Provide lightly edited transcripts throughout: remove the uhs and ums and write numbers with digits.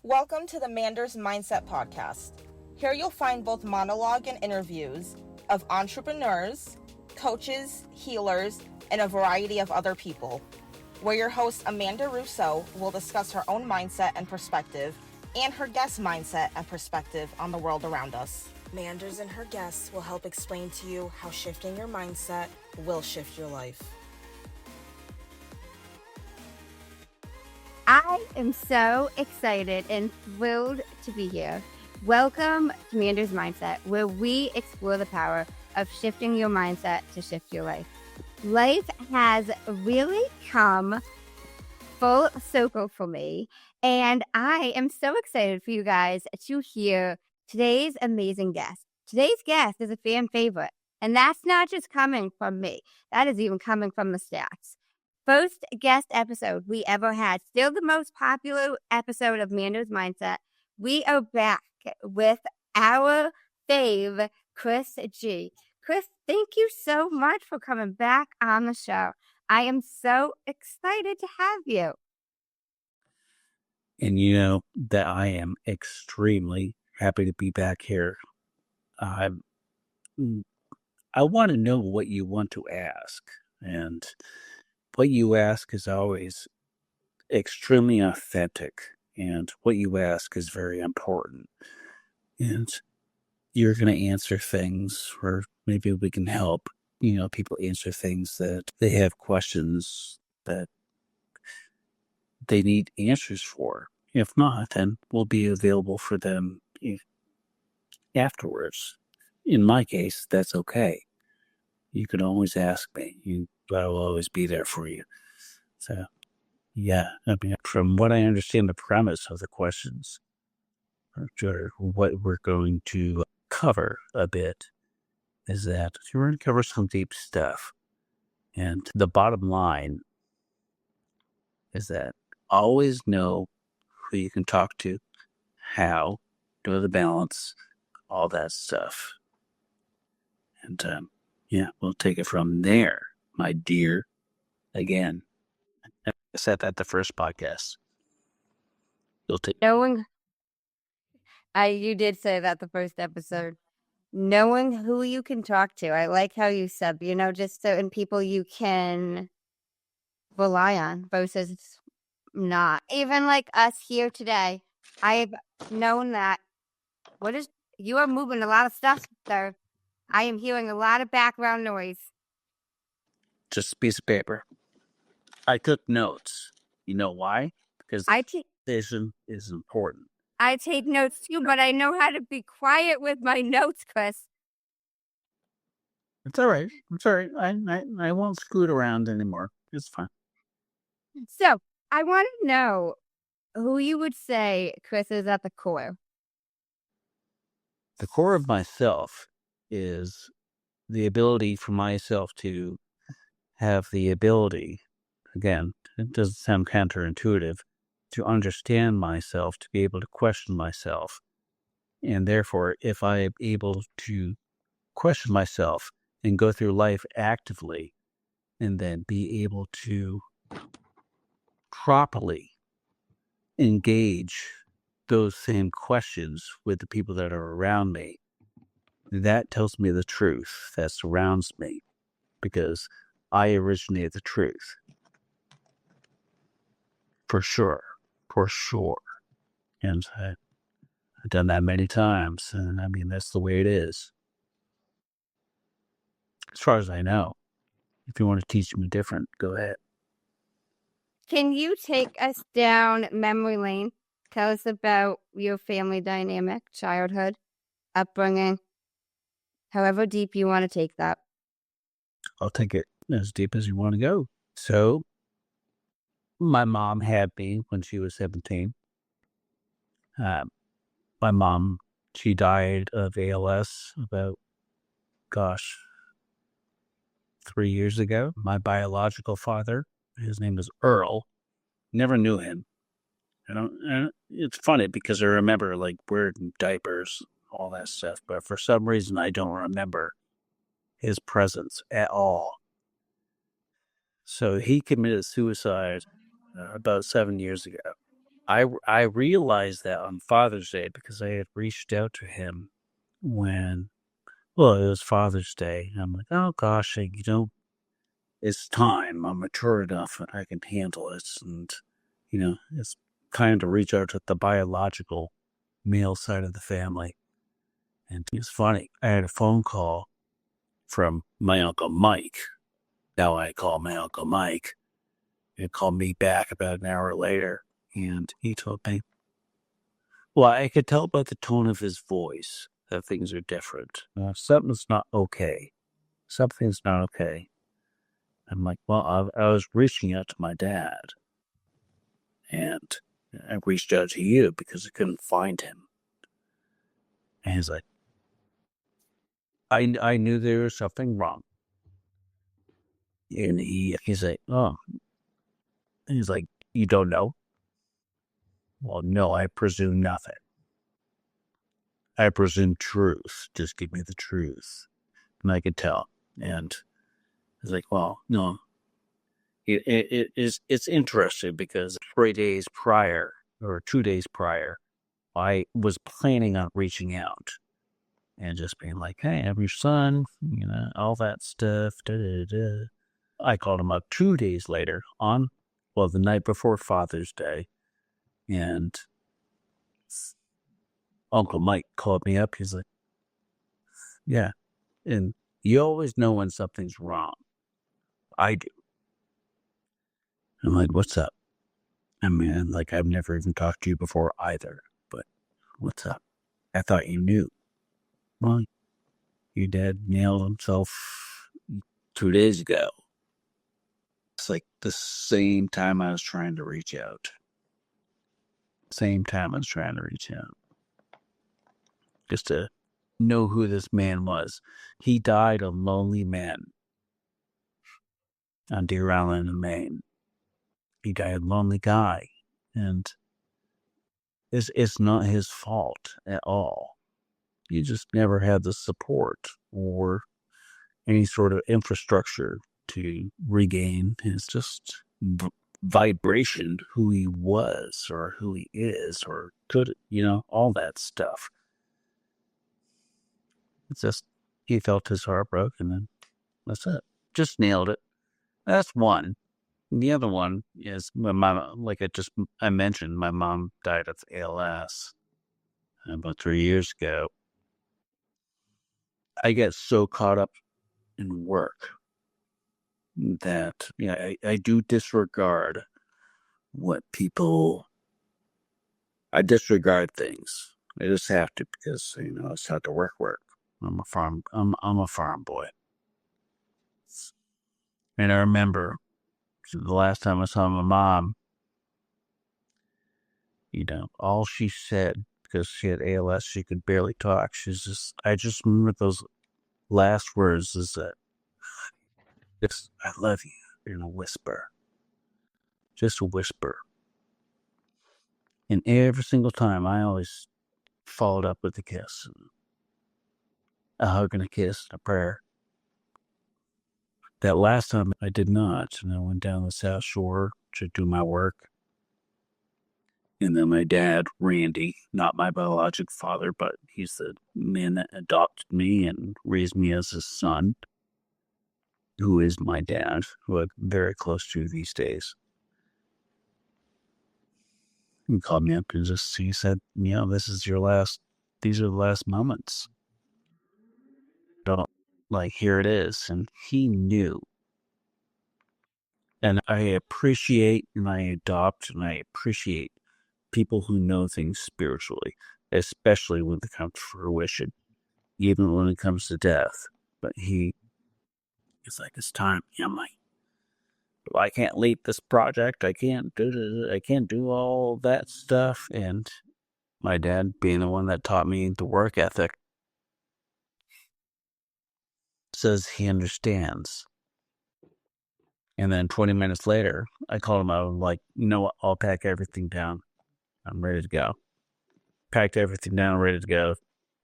Welcome to the Manders Mindset Podcast. Here you'll find both monologue and interviews of entrepreneurs, coaches, healers, and a variety of other people, where your host Amanda Russo will discuss her own mindset and perspective and her guest mindset and perspective on the world around us. Manders and her guests will help explain to you how shifting your mindset will shift your life. I am so excited and thrilled to be here. Welcome to Manders Mindset, where we explore the power of shifting your mindset to shift your life. Life has really come full circle for me, and I am so excited for you guys to hear today's amazing guest. Today's guest is a fan favorite, and that's not just coming from me. That is even coming from the stats. First guest episode we ever had, still the most popular episode of Manders Mindset. We are back with our fave, Chris G. Chris, thank you so much for coming back on the show. I am so excited to have you. And you know that I am extremely happy to be back here. I want to know what you want to ask. And what you ask is always extremely authentic. And what you ask is very important. And you're going to answer things, or maybe we can help, people answer things that they have questions that they need answers for. If not, then we'll be available for them afterwards. In my case, that's okay. You can always ask me. I will always be there for you. So, yeah, I mean, from what I understand, the premise of the questions, or what we're going to cover a bit, is that we're going to cover some deep stuff. And the bottom line is that always know who you can talk to, how, do the balance, all that stuff. And we'll take it from there, my dear. Again, I said that the first podcast. You did say that the first episode. Knowing who you can talk to. I like how you said, just certain people you can rely on versus not. Even like us here today, I've known that you are moving a lot of stuff there. I am hearing a lot of background noise. Just a piece of paper. I took notes. You know why? Because vision is important. I take notes too, but I know how to be quiet with my notes, Chris. It's all right. It's all right. I won't scoot around anymore. It's fine. So I want to know who you would say, Chris, is at the core. The core of myself is the ability for myself to have the ability, again, it doesn't sound counterintuitive, to understand myself, to be able to question myself. And therefore, if I am able to question myself and go through life actively, and then be able to properly engage those same questions with the people that are around me, that tells me the truth that surrounds me, because I originate the truth. For sure. And I've done that many times, and I mean, that's the way it is. As far as I know. If you want to teach me different, go ahead. Can you take us down memory lane? Tell us about your family dynamic, childhood, upbringing, however deep you want to take that. I'll take it as deep as you want to go. So, my mom had me when she was 17. My mom, she died of ALS about, 3 years ago. My biological father, his name was Earl, never knew him. And it's funny because I remember like wearing diapers, all that stuff, but for some reason I don't remember his presence at all. So he committed suicide about 7 years ago. I realized that on Father's Day because I had reached out to him when, well, it was Father's Day. And I'm like, oh gosh, it's time. I'm mature enough and I can handle it. And, it's time to reach out to the biological male side of the family. And it's funny. I had a phone call from my Uncle Mike. Now I call my Uncle Mike. He called me back about an hour later. And he told me, well, I could tell by the tone of his voice that things are different. Something's not okay. Something's not okay. I'm like, well, I was reaching out to my dad. And I reached out to you because I couldn't find him. And he's like, I knew there was something wrong. And he's like, oh. And he's like, you don't know? Well, no, I presume nothing. I presume truth. Just give me the truth. And I could tell. And he's like, well, no. It's interesting because 3 days prior or 2 days prior, I was planning on reaching out and just being like, hey, I'm your son, all that stuff. Da, da, da. I called him up 2 days later the night before Father's Day. And Uncle Mike called me up. He's like, yeah. And you always know when something's wrong. I do. I'm like, what's up? I mean, like, I've never even talked to you before either. But what's up? I thought you knew. Well, your dad nailed himself 2 days ago. It's like the same time I was trying to reach out. Just to know who this man was. He died a lonely man on Deer Island in Maine. He died a lonely guy. And it's not his fault at all. He just never had the support or any sort of infrastructure to regain his just vibration, who he was or who he is or could, all that stuff. It's just, he felt his heart broke and then that's it. Just nailed it. That's one. The other one is my mom, like I mentioned, my mom died of ALS about 3 years ago. I get so caught up in work that I do disregard I disregard things. I just have to because it's how to work. I'm a farm boy. And I remember the last time I saw my mom, all she said, because she had ALS, she could barely talk. I just remember those last words is that, I love you in a whisper. Just a whisper. And every single time, I always followed up with a kiss. A hug and a kiss and a prayer. That last time, I did not. And I went down the South Shore to do my work. And then my dad, Randy, not my biological father, but he's the man that adopted me and raised me as his son, who is my dad, who I'm very close to these days. He called me up and he said, these are the last moments. Here it is. And he knew. And I appreciate and I adopt and I appreciate people who know things spiritually, especially when they come to fruition, even when it comes to death. But it's like, it's time. I'm like, I can't lead this project. I can't do all that stuff. And my dad, being the one that taught me the work ethic, says he understands. And then 20 minutes later, I called him out. I'm like, you know what? I'll pack everything down. I'm ready to go. Packed everything down, ready to go.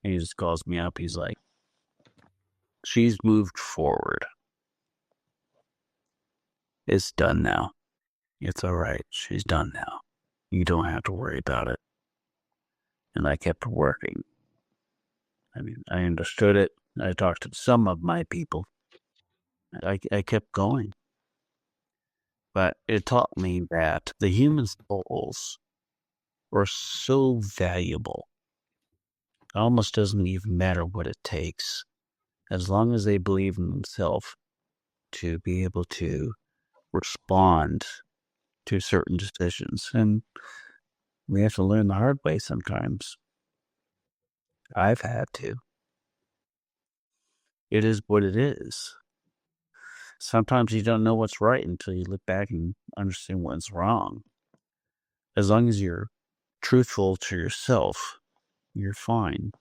And he just calls me up. He's like, she's moved forward. It's done now. It's all right. She's done now. You don't have to worry about it. And I kept working. I mean, I understood it. I talked to some of my people. I kept going. But it taught me that the human souls are so valuable. It almost doesn't even matter what it takes. As long as they believe in themselves to be able to respond to certain decisions. And we have to learn the hard way sometimes. I've had to. It is what it is. Sometimes you don't know what's right until you look back and understand what's wrong. As long as you're truthful to yourself, you're fine.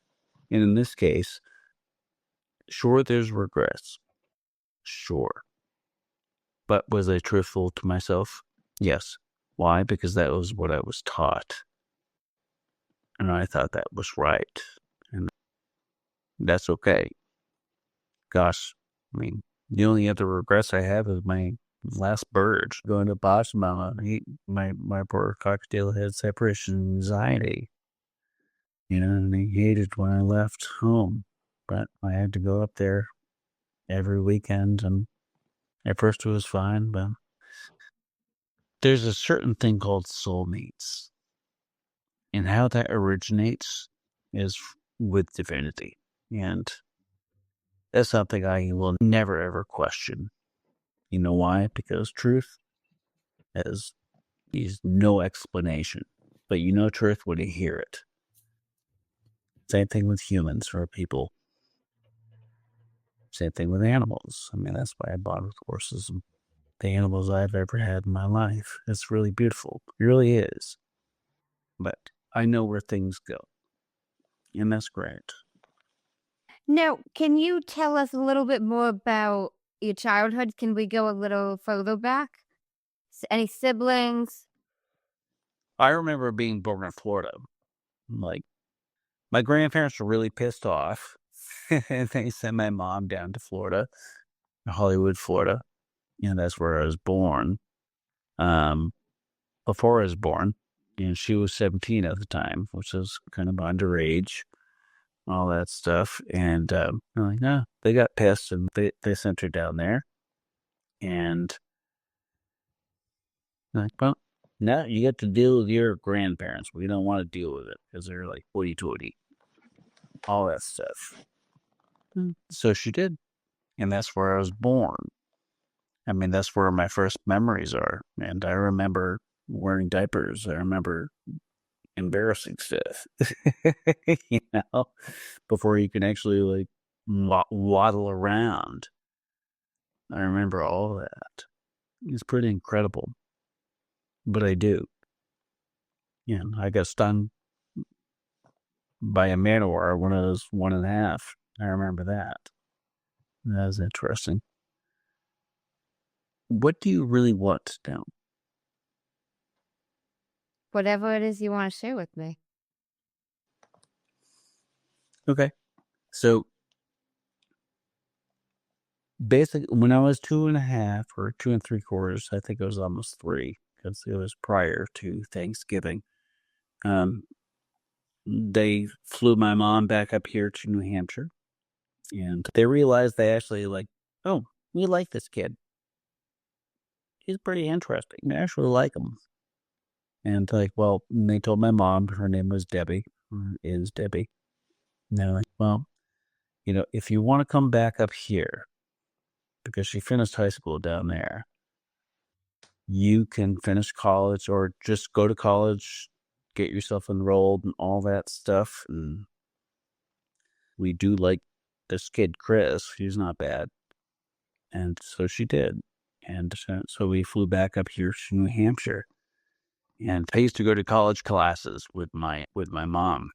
And in this case, sure, there's regrets. Sure. But was I truthful to myself? Yes. Why? Because that was what I was taught. And I thought that was right. And that's okay. Gosh, I mean, the only other regrets I have is my last bird going to Bosma. My poor cocktail had separation anxiety. And he hated when I left home. But I had to go up there every weekend, and at first it was fine, but there's a certain thing called soulmates. And how that originates is with divinity. And that's something I will never, ever question. You know why? Because truth has no explanation. But you know truth when you hear it. Same thing with humans or people. Same thing with animals. I mean, that's why I bond with horses and the animals I've ever had in my life. It's really beautiful. It really is. But I know where things go. And that's great. Now, can you tell us a little bit more about your childhood? Can we go a little further back? Any siblings? I remember being born in Florida. Like, my grandparents were really pissed off. And they sent my mom down to Florida, Hollywood, Florida. That's where I was born. Before I was born, and she was 17 at the time, which was kind of underage, all that stuff. And I'm like, no, they got pissed and they sent her down there. And I'm like, well, now you get to deal with your grandparents. We don't want to deal with it because they're like hoity-toity, all that stuff. So she did. And that's where I was born. I mean, that's where my first memories are. And I remember wearing diapers. I remember embarrassing stuff, before you can actually like waddle around. I remember all that. It's pretty incredible. But I do. I got stung by a man-o-war when I was 1.5. I remember that. That was interesting. What do you really want now? Whatever it is you want to share with me. Okay. So, basically, when I was 2.5 or 2 3/4, I think it was almost 3, because it was prior to Thanksgiving. They flew my mom back up here to New Hampshire, and they realized they actually oh, we like this kid. He's pretty interesting. We actually like him. And well, and they told my mom her name was Debbie, or is Debbie. And they're like, well, if you want to come back up here, because she finished high school down there, you can finish college or just go to college, get yourself enrolled and all that stuff. And we do like this kid, Chris. He's not bad. And so she did. And so we flew back up here to New Hampshire. And I used to go to college classes with my mom.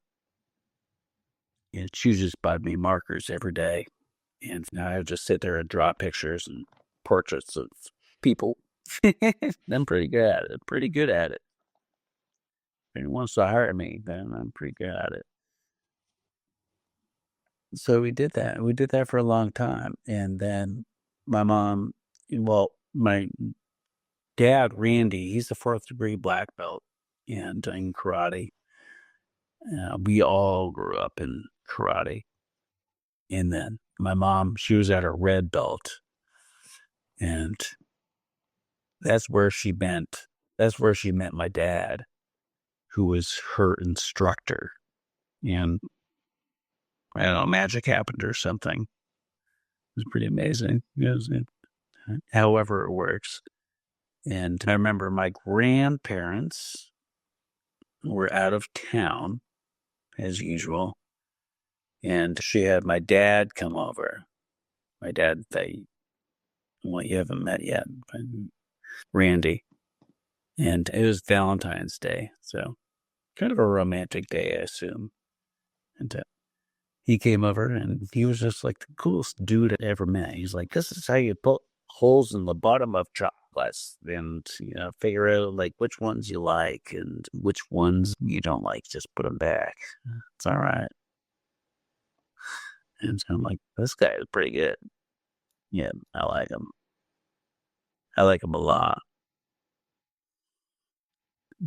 And she just bought me markers every day. And I would just sit there and draw pictures and portraits of people. I'm pretty good at it. If anyone wants to hire me, then I'm pretty good at it. So we did that. We did that for a long time. And then my dad, Randy, he's a 4th degree black belt. and doing karate. We all grew up in karate. And then my mom, she was at a red belt. And that's where she met my dad, who was her instructor. And I don't know, magic happened or something. It was pretty amazing. However it works. And I remember my grandparents were out of town, as usual. And she had my dad come over. My dad, you haven't met yet, but Randy. And it was Valentine's Day. So kind of a romantic day, I assume. And he came over and he was just like the coolest dude I ever met. He's like, this is how you put holes in the bottom of chocolates and, figure out like which ones you like and which ones you don't like. Just put them back. It's all right. And so I'm like, this guy is pretty good. Yeah, I like him. I like him a lot.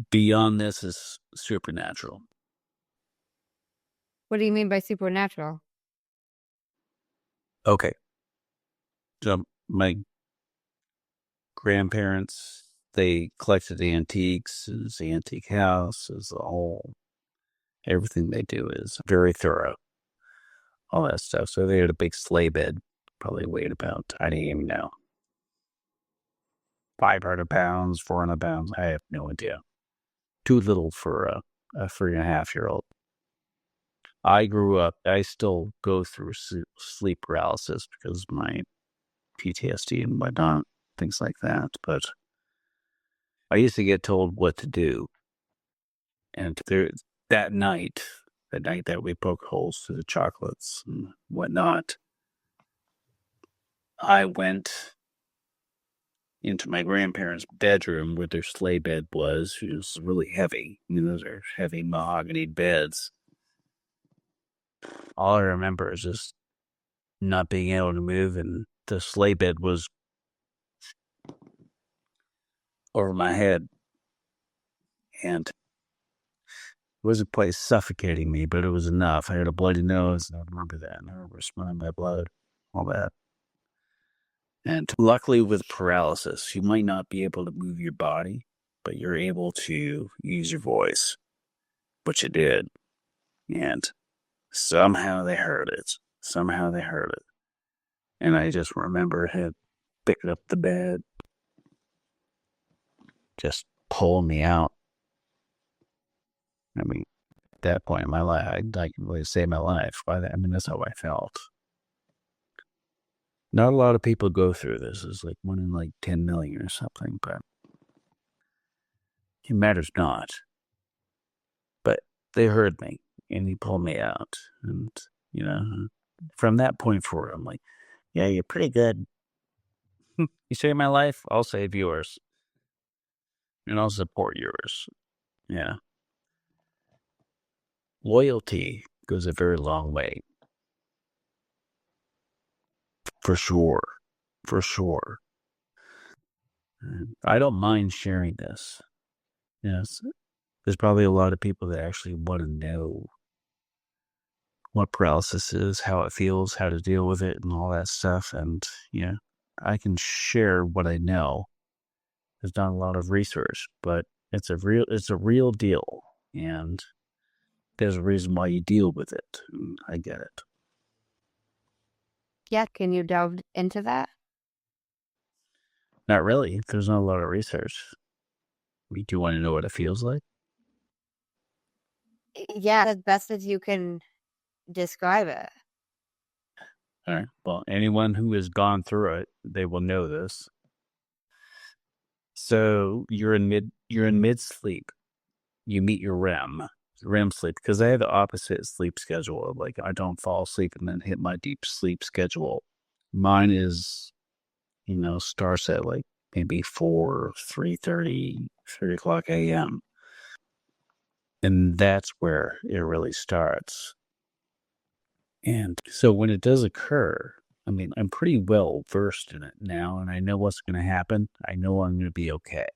Beyond this is supernatural. What do you mean by supernatural? Okay. So my grandparents, they collected antiques. It's the antique house. Is everything they do is very thorough. All that stuff. So they had a big sleigh bed, probably weighed about, I don't even know, 500 pounds, 400 pounds. I have no idea. Too little for a 3.5-year-old. I still go through sleep paralysis because of my PTSD and whatnot, things like that. But I used to get told what to do. And that night that we poke holes through the chocolates and whatnot, I went into my grandparents' bedroom where their sleigh bed was. It was really heavy. Those are heavy mahogany beds. All I remember is just not being able to move, and the sleigh bed was over my head. And it wasn't quite suffocating me, but it was enough. I had a bloody nose, and I remember that. And I remember smelling my blood, all that. And luckily with paralysis, you might not be able to move your body, but you're able to use your voice, which it did. And somehow they heard it. And I just remember him picking up the bed, just pulling me out. I mean, at that point in my life, I can really save my life. That's how I felt. Not a lot of people go through this. It's like 1 in 10 million or something, but it matters not. But they heard me, and he pulled me out. And, from that point forward, I'm like, yeah, you're pretty good. You save my life, I'll save yours. And I'll support yours. Yeah. Loyalty goes a very long way. For sure. I don't mind sharing this. Yes. There's probably a lot of people that actually want to know what paralysis is, how it feels, how to deal with it, and all that stuff. And, I can share what I know. There's not a lot of research, but it's a real deal. And there's a reason why you deal with it. I get it. Yeah, can you delve into that? Not really. There's not a lot of research. Do you want to know what it feels like? Yeah, as best as you can describe it. All right. Well, anyone who has gone through it, they will know this. So you're in mid sleep. You meet your REM sleep, because I have the opposite sleep schedule. Like, I don't fall asleep and then hit my deep sleep schedule. Mine is, starts at maybe 4, 3:30, 3 o'clock a.m. And that's where it really starts. And so when it does occur, I'm pretty well versed in it now, and I know what's going to happen. I know I'm going to be okay.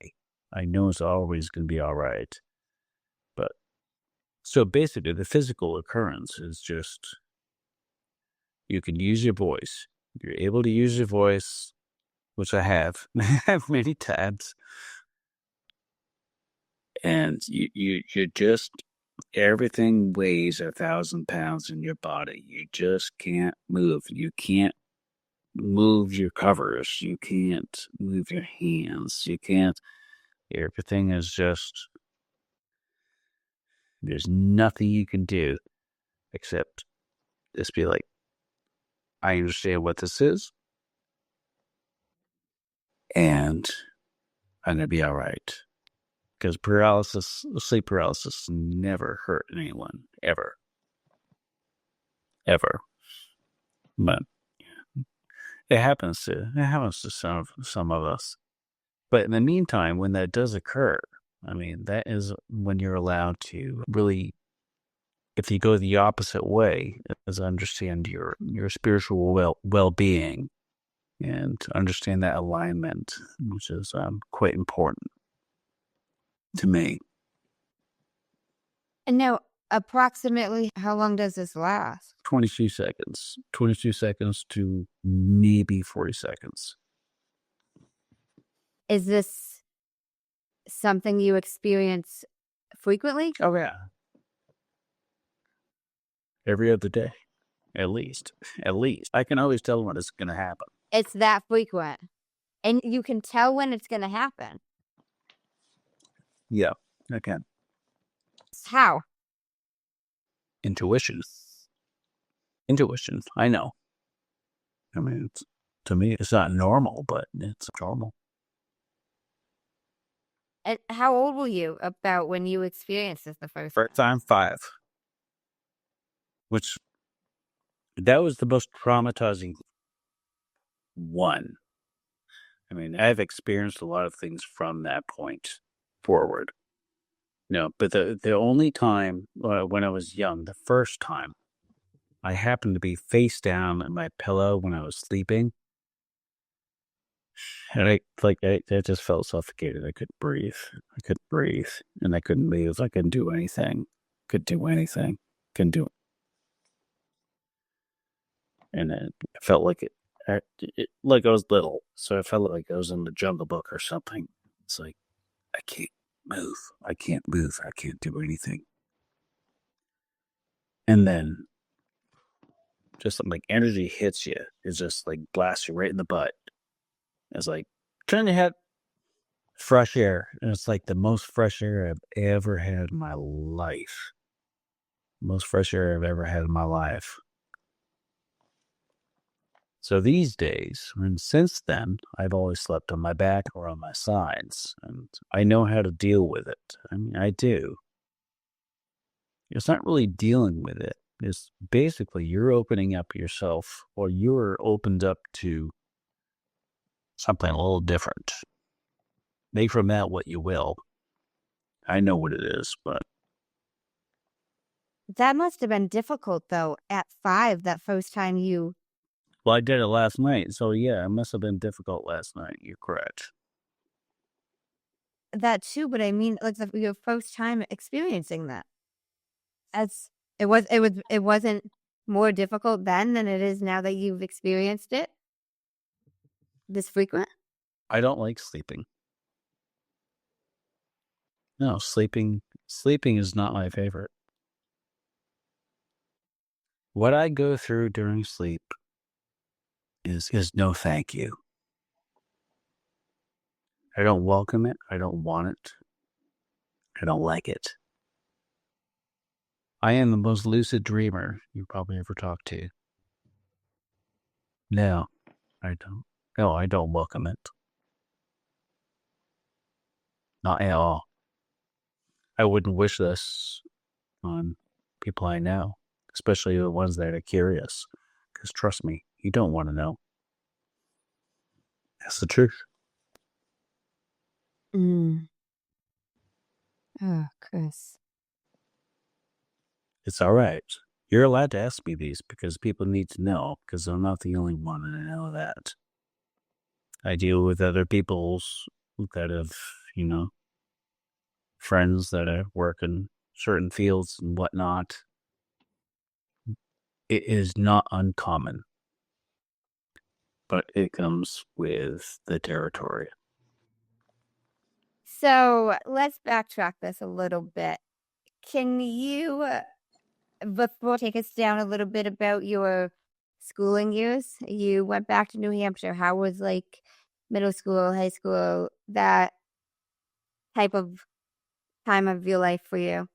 I know it's always going to be all right. So basically, the physical occurrence is just you can use your voice. You're able to use your voice, which I have, I have many times, and you just everything weighs 1,000 pounds in your body. You just can't move. You can't move your covers. You can't move your hands. You can't. Everything is just. There's nothing you can do except just be like, I understand what this is, and I'm gonna be all right. Because sleep paralysis, never hurt anyone ever, ever. But it happens to some of us. But in the meantime, when that does occur, I mean, that is when you're allowed to really, if you go the opposite way, is understand your spiritual well-being and understand that alignment, which is quite important to me. And now, approximately how long does this last? 22 seconds. 22 seconds to maybe 40 seconds. Is this something you experience frequently? Oh, yeah. Every other day. At least. At least. I can always tell when it's going to happen. It's that frequent. And you can tell when it's going to happen. Yeah, I can. How? Intuition. I know. I mean, to me, it's not normal, but it's normal. And how old were you about when you experienced this the first time? First time, 5. Which, that was the most traumatizing one. I mean, I've experienced a lot of things from that point forward. No, but the only time when I was young, the first time, I happened to be face down on my pillow when I was sleeping. And I just felt suffocated. I couldn't breathe. And I couldn't move. I couldn't do anything. Couldn't do anything. Couldn't do it. And it felt like like I was little. So I felt like I was in the Jungle Book or something. It's like, I can't move. I can't move. I can't do anything. And then just like energy hits you. It just like blasts you right in the butt. It's like, turn your head. Fresh air. And it's like the most fresh air I've ever had in my life. Most fresh air I've ever had in my life. So these days, and since then, I've always slept on my back or on my sides. And I know how to deal with it. I mean, I do. It's not really dealing with it. It's basically you're opening up yourself, or you're opened up to something a little different. Make from that what you will. I know what it is, but That must have been difficult, though, at 5, that first time you... well, I did it last night, so yeah, it must have been difficult last night. You're correct. That too, but I mean, like, your first time experiencing that. It wasn't more difficult then than it is now that you've experienced it this frequent? I don't like sleeping. No, sleeping is not my favorite. What I go through during sleep is no thank you. I don't welcome it. I don't want it. I don't like it. I am the most lucid dreamer you probably ever talked to. No, I don't. No, I don't welcome it. Not at all. I wouldn't wish this on people I know, especially the ones that are curious. Because trust me, you don't want to know. That's the truth. Oh, Chris. It's all right. You're allowed to ask me these because people need to know, because I'm not the only one, and I know that. I deal with other people's that have, friends that are working certain fields and whatnot, it is not uncommon, but it comes with the territory. So let's backtrack this a little bit. Can you, before take us down a little bit about your schooling years? You went back to New Hampshire. How was like middle school, high school, that type of time of your life for you?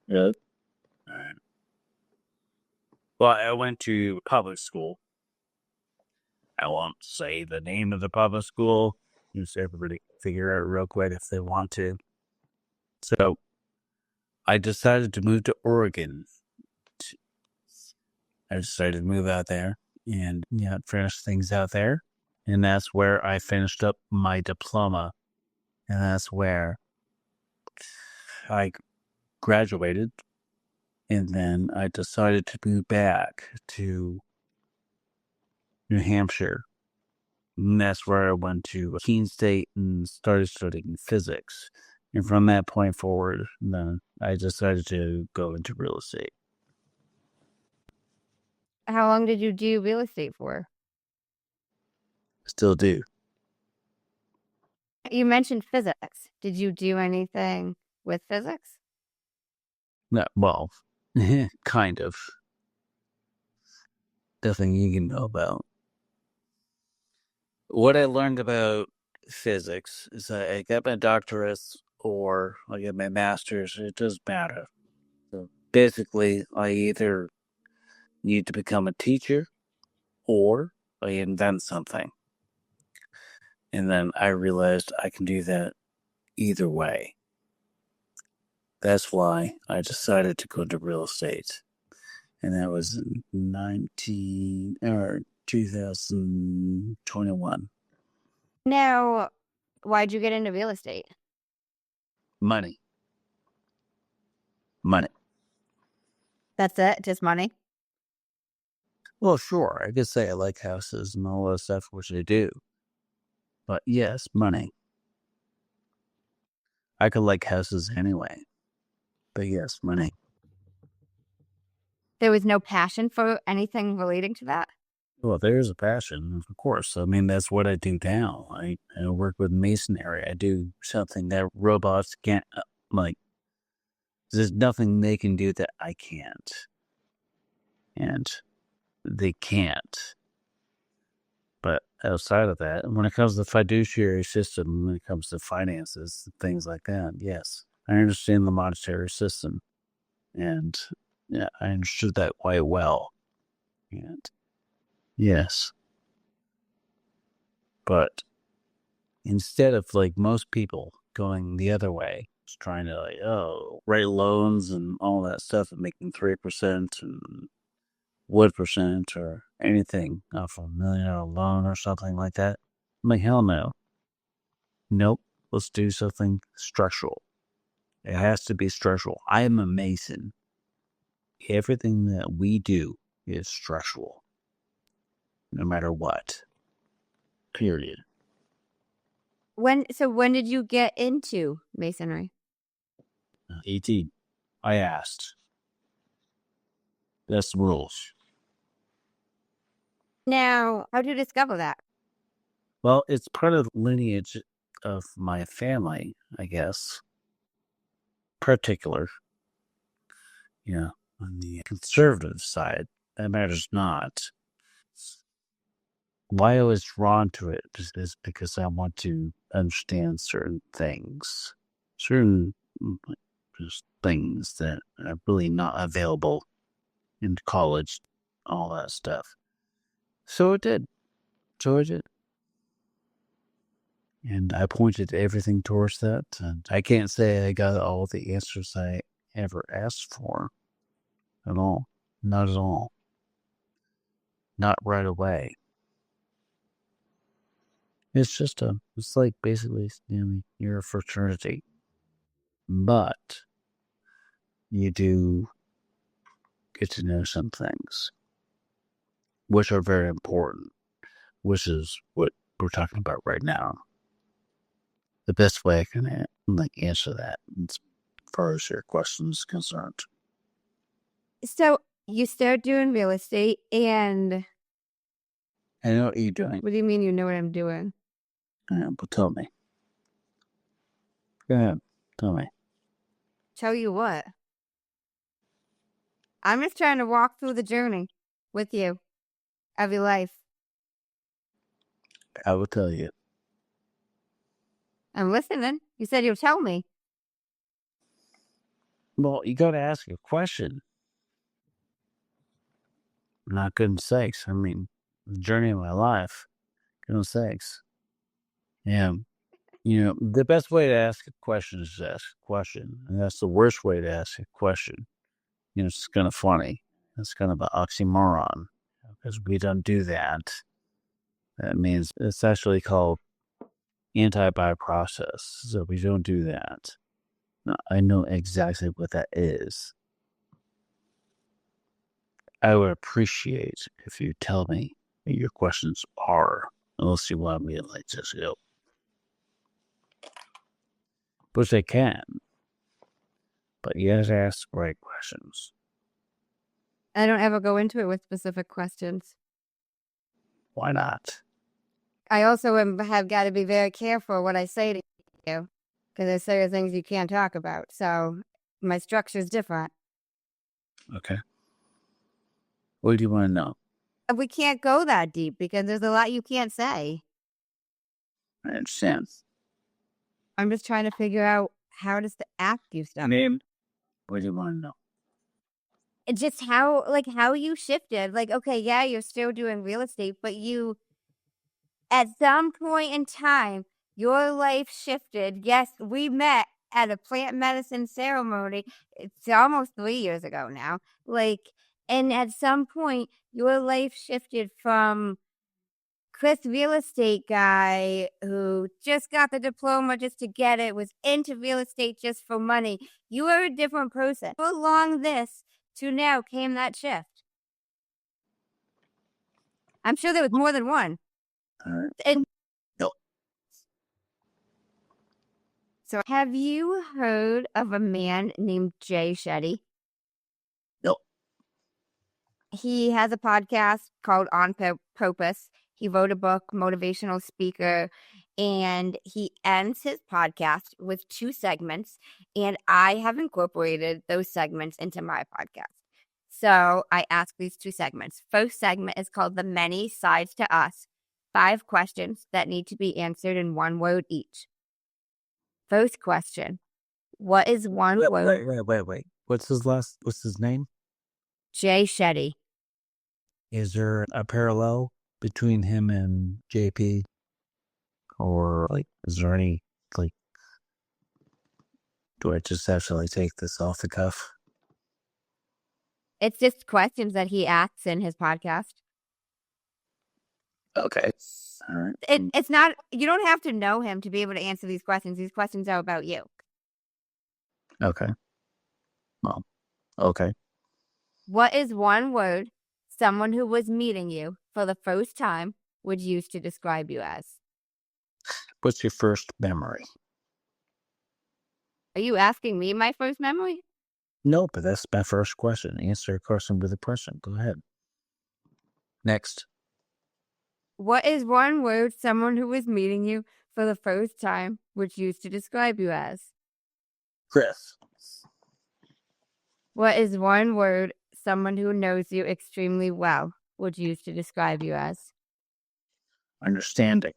Yeah. Well, I went to public school. I won't say the name of the public school. Just everybody can figure out real quick if they want to. So I decided to move to Oregon. I decided to move out there and finish things out there. And that's where I finished up my diploma. And that's where I graduated. And then I decided to move back to New Hampshire. And that's where I went to Keene State and started studying physics. And from that point forward, then I decided to go into real estate. How long did you do real estate for? Still do. You mentioned physics. Did you do anything with physics? No, well, kind of. Nothing you can know about. What I learned about physics is that I get my doctorate or I get my master's. It doesn't matter. So basically, I either need to become a teacher or I invent something. And then I realized I can do that either way. That's why I decided to go into real estate. And that was in 2021. Now, why'd you get into real estate? Money. That's it? Just money? Well, sure, I could say I like houses and all that stuff, which I do. But yes, money. I could like houses anyway. But yes, money. There was no passion for anything relating to that? Well, there's a passion, of course. I mean, that's what I do now. I work with masonry. I do something that robots can't, there's nothing they can do that I can't. And they can't. But outside of that, when it comes to the fiduciary system, when it comes to finances, things like that, yes, I understand the monetary system. And yeah, I understood that quite well. And yes. But instead of like most people going the other way, just trying to write loans and all that stuff and making 3% and 1% or anything off a $1 million loan or something like that. I'm like, hell no. Nope. Let's do something structural. It has to be structural. I am a mason. Everything that we do is structural. No matter what. Period. When did you get into masonry? 18. I asked. That's the rules. Now, how did you discover that? Well, it's part of the lineage of my family, I guess. Particular. On the conservative side, that matters not. Why I was drawn to it is because I want to understand certain things. Certain just things that are really not available in college, all that stuff. So it did. And I pointed everything towards that. And I can't say I got all the answers I ever asked for at all. Not at all. Not right away. It's like basically, you're a fraternity. But you do get to know some things, which are very important, which is what we're talking about right now. The best way I can answer that is far as your question is concerned. So you start doing real estate, and I know what you're doing. what do you mean you know what I'm doing? Yeah, but tell me. Go ahead. Tell me. Tell you what. I'm just trying to walk through the journey with you of your life. I will tell you. I'm listening. You said you'll tell me. Well, you got to ask a question. Not goodness sakes. I mean, the journey of my life. Goodness sakes. Yeah. The best way to ask a question is to ask a question. And that's the worst way to ask a question. It's kind of funny. It's kind of an oxymoron because we don't do that. That means it's actually called anti-bioprocess. So we don't do that. Now, I know exactly what that is. I would appreciate if you tell me what your questions are, unless you want me to just go. Which I can. But you have to ask the right questions. I don't ever go into it with specific questions. Why not? I also have got to be very careful what I say to you, because there's certain things you can't talk about. So my structure is different. Okay. What do you want to know? We can't go that deep because there's a lot you can't say. I understand. I'm just trying to figure out how to ask you stuff. Name? What do you want to know? It's just how you shifted. Like, okay, yeah, you're still doing real estate, but you, at some point in time, your life shifted. Yes, we met at a plant medicine ceremony. It's almost 3 years ago now. And at some point, your life shifted from Chris, real estate guy who just got the diploma just to get it, was into real estate just for money. You are a different person. Along this to now came that shift. I'm sure there was more than one. All right. And No. so have you heard of a man named Jay Shetty? No. He has a podcast called On Purpose. He wrote a book, motivational speaker, and he ends his podcast with 2 segments, and I have incorporated those segments into my podcast. So I ask these 2 segments. First segment is called The Many Sides to Us, 5 questions that need to be answered in 1 word each. First question, what is one word? Wait. What's his name? Jay Shetty. Is there a parallel between him and JP? Or, is there any, do I just have to, take this off the cuff? It's just questions that he asks in his podcast. Okay. All right. It's not, you don't have to know him to be able to answer these questions. These questions are about you. Okay. Well, okay. What is one word someone who was meeting you for the first time would use to describe you as? What's your first memory? Are you asking me my first memory? No, but that's my first question. Answer a question with a question. Go ahead. Next. What is one word someone who was meeting you for the first time would use to describe you as? Chris. What is one word someone who knows you extremely well would use to describe you as? Understanding.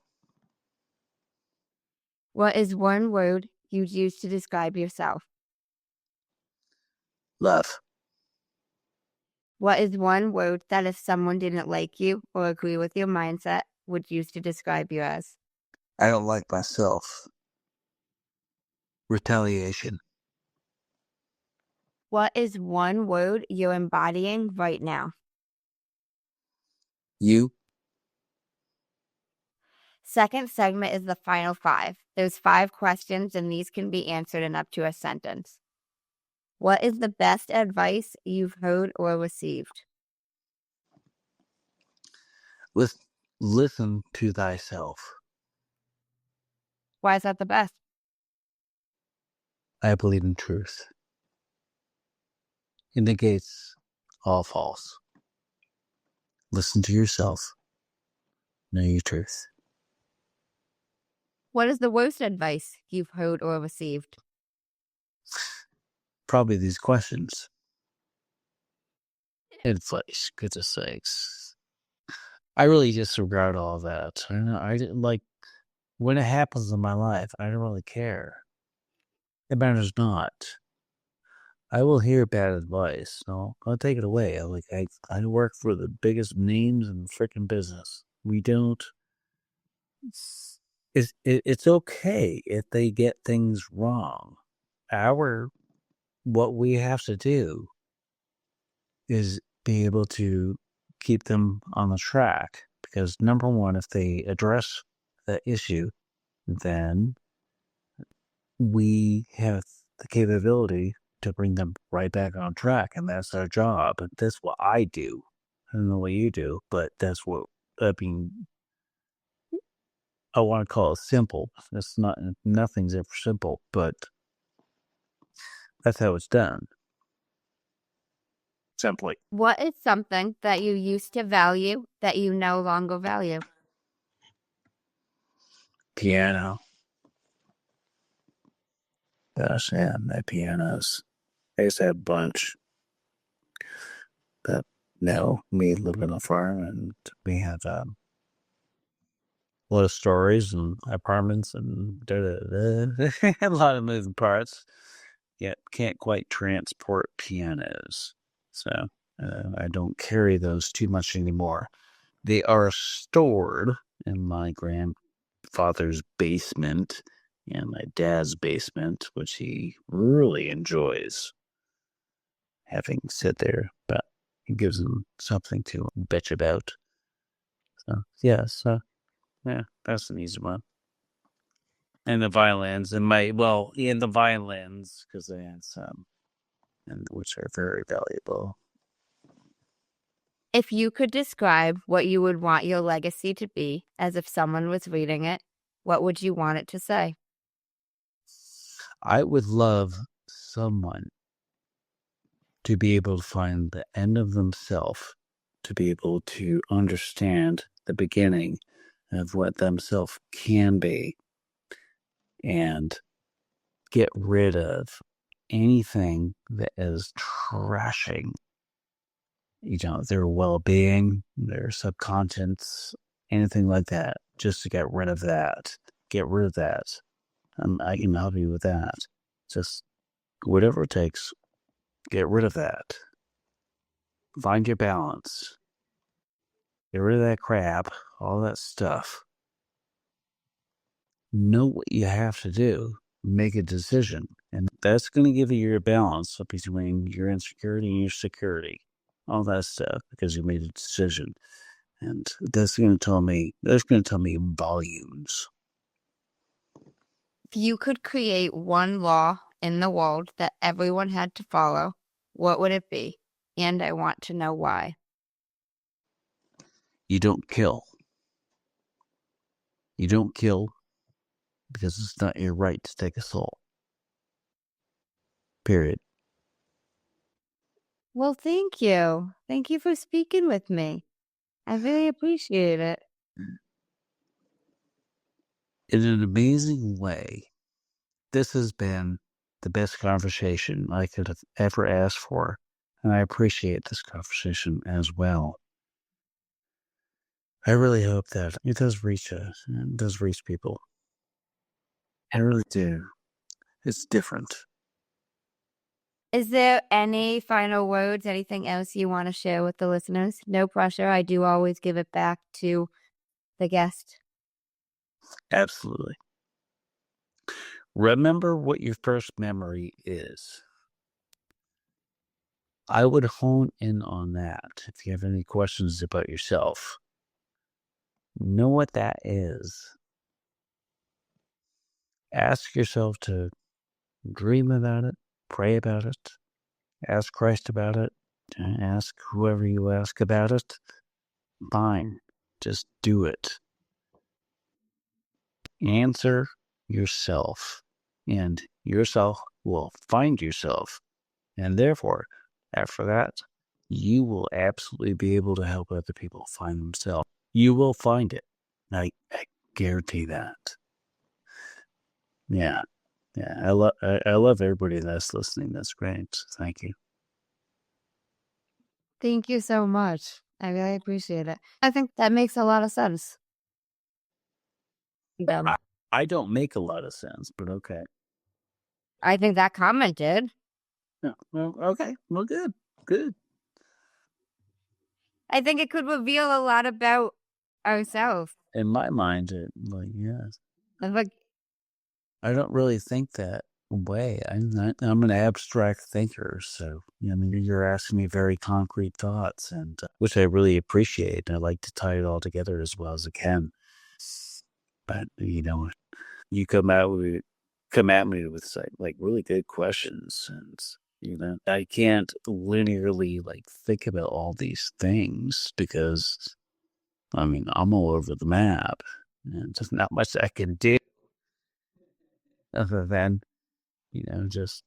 What is one word you'd use to describe yourself? Love. What is one word that if someone didn't like you or agree with your mindset would use to describe you as? I don't like myself. Retaliation. What is one word you're embodying right now? You. Second segment is the final 5. There's 5 questions, and these can be answered in up to a sentence. What is the best advice you've heard or received? Listen to thyself. Why is that the best? I believe in truth. It negates all false. Listen to yourself. Know your truth. What is the worst advice you've heard or received? Probably these questions. Advice, goodness sakes. I really disregard all that. I don't know. I didn't like when it happens in my life. I don't really care. It matters not. I will hear bad advice. No, I'll take it away. I work for the biggest names in freaking business. We don't. It's okay if they get things wrong. What we have to do is be able to keep them on the track, because number one, if they address the issue, then we have the capability to bring them right back on track, and that's our job. And that's what I do. I don't know what you do, but that's what I mean. I want to call it simple. It's not, nothing's ever simple, but that's how it's done. Simply. What is something that you used to value that you no longer value? Piano. Gosh, yeah, my pianos. I used to have a bunch. But no, we live on a farm and we have a lot of stories and apartments and a lot of moving parts. Yet can't quite transport pianos. So I don't carry those too much anymore. They are stored in my grandfather's basement and my dad's basement, which he really enjoys having sit there, but it gives him something to bitch about. So, yeah, that's an easy one. And the violins, and the violins, because I had some, and which are very valuable. If you could describe what you would want your legacy to be as if someone was reading it, what would you want it to say? I would love someone to be able to find the end of themselves, to be able to understand the beginning of what themselves can be, and get rid of anything that is trashing, their well-being, their subconscious, anything like that, just to get rid of that. Get rid of that. I can help you with that. Just whatever it takes, get rid of that. Find your balance. Get rid of that crap, all that stuff. Know what you have to do. Make a decision. And that's going to give you your balance between your insecurity and your security. All that stuff, because you made a decision. And that's going to tell me volumes. If you could create one law in the world that everyone had to follow, what would it be? And I want to know why. You don't kill. You don't kill because it's not your right to take a soul. Period. Well, thank you. Thank you for speaking with me. I really appreciate it. In an amazing way, this has been the best conversation I could have ever asked for. And I appreciate this conversation as well. I really hope that it does reach us and does reach people. I really do. It's different. Is there any final words, anything else you want to share with the listeners? No pressure. I do always give it back to the guest. Absolutely. Remember what your first memory is. I would hone in on that. If you have any questions about yourself, know what that is. Ask yourself to dream about it, pray about it, ask Christ about it, ask whoever you ask about it. Fine, just do it. Answer yourself, and yourself will find yourself. And therefore, after that, you will absolutely be able to help other people find themselves. You will find it. I guarantee that. Yeah. Yeah. I love everybody that's listening. That's great. Thank you. Thank you so much. I really appreciate it. I think that makes a lot of sense. I don't make a lot of sense, but okay. I think that comment did. Yeah, well, okay. Well, good. Good. I think it could reveal a lot about ourselves. In my mind, yes. Like, I don't really think that way. I'm an abstract thinker, so I mean, you're asking me very concrete thoughts, and which I really appreciate. And I like to tie it all together as well as I can. But you come at me with like really good questions, and I can't linearly like think about all these things because I mean I'm all over the map, and there's not much I can do other than just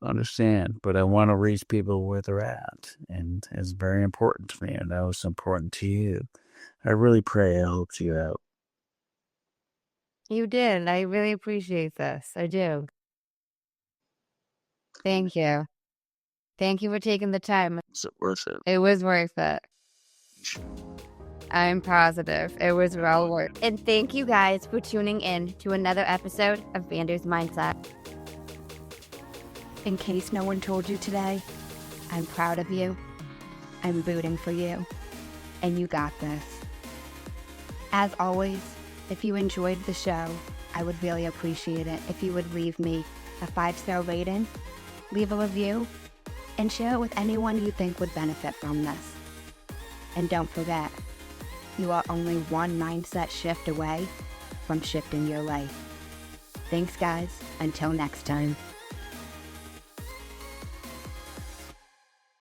understand. But I want to reach people where they're at, and it's very important to me. I know it's important to you. I really pray I helped you out. you did. I really appreciate this. I do. Thank you. Thank you for taking the time. Is it worth it? It was worth it. I'm positive it was well worth it. And thank you guys for tuning in to another episode of Vander's Mindset. In case no one told you today, I'm proud of you. I'm rooting for you. And you got this. As always, if you enjoyed the show, I would really appreciate it if you would leave me a 5-star rating, leave a review, and share it with anyone you think would benefit from this. And don't forget, you are only one mindset shift away from shifting your life. Thanks, guys. Until next time.